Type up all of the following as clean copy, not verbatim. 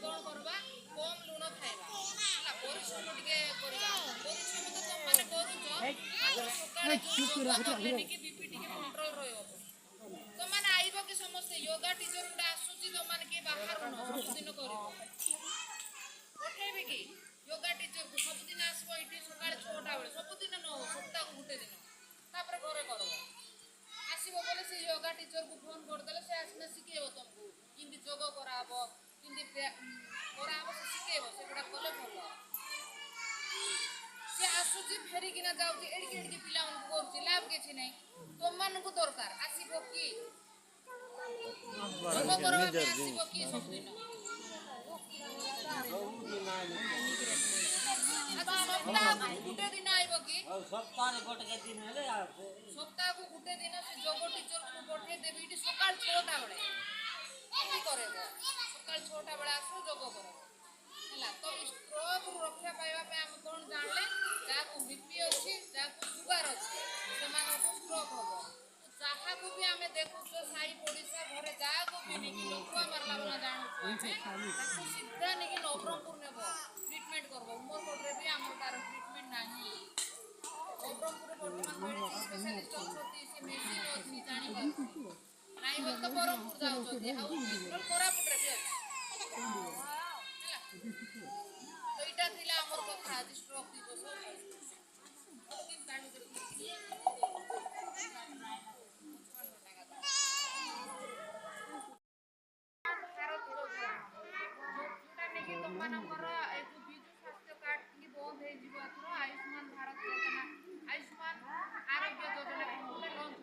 कौन करवा कम लुण खाइबा हला परिश्रम टिके करबा परिश्रम तो तुम माने करूछ सकाळे योगा करले निके बीपी टिके कंट्रोल रहइबो तो माने आइबो कि समस्त योगा टीचर उडा आसुची तो माने के बाहर न सब दिन करबो उठेबे कि योगा टीचर को सब दिन आसबो इटी सकाळे 6टा बेले सब दिन न सप्ताह को गुटे दिन तापर घरे करबो आसीबो बोले से योगा टीचर को फोन कर देले से आसने सिखेबो तुमको किंदी जोग कराबो किंदी कराबो से सिखेबो सेगुडा कले भलो से आसुची फेरी किना जाउची एडकी एडकी पिला मन करची लाभ केछि नै तुम मन को दरकार आसीबो की जोग करबा पे आसीबो की सब दिन सप्ताह को गुटे दिन आइबो की सप्ताह रे गोटे दिन हेले सप्ताह को गुटे दिन से जोग टीचर को पठे देबी इटी सकाळ 6टा बेले की करेबो सकाळ 6टा बेले आसो जोग करो हला तो स्ट्रोक रु रक्षा पाइबा पे हम कोन जानले जाको बीपी अछि जाको शुगर अछि सेमान को स्ट्रोक होबो चाहा को भी हमें देखु तो साई पड़िसा घरे जाको भी निकी लोकुआ मारला बना जानू हमें ताको सीधा निकी नवरंगपुर नेबो ट्रीटमेंट करबो उमरकोट रे भी हमर तार ट्रीटमेंट नाही नवरंगपुर वर्तमान मेडिसिन स्पेशलिस्ट अछती से मेडिसिन अछि जानि पाछि नाही बोल तो बरमपुर जाउ छथि हाउ कोरापुट रे भी अछि तो इटा थिला हमर कथा आज स्ट्रोक दिवस दिन काढू दे आयुष्मान भारत योजना आयुष्मान आरोग्य योजना लॉन्च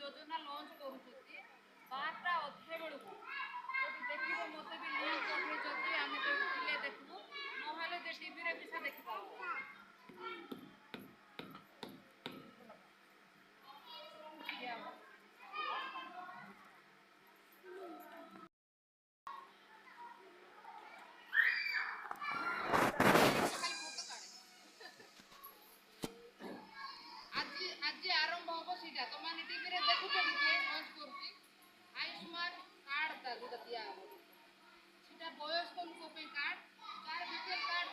योजना लॉन्च करूछथि 12टा अध्याय बेलू जदि देखिबो मते भी लिंक पठे जदि आमे तो पिले देखबो नहले जे टीवी रे भी से देखि पाबो आज आरंभ होबो सीधा तो माने टीवी रे देखु तो लॉन्च करछि आयुष्मान कार्ड ता जोटा दिया हो सीधा बयस्क लोक पे कार्ड कार बीपीएल कार्ड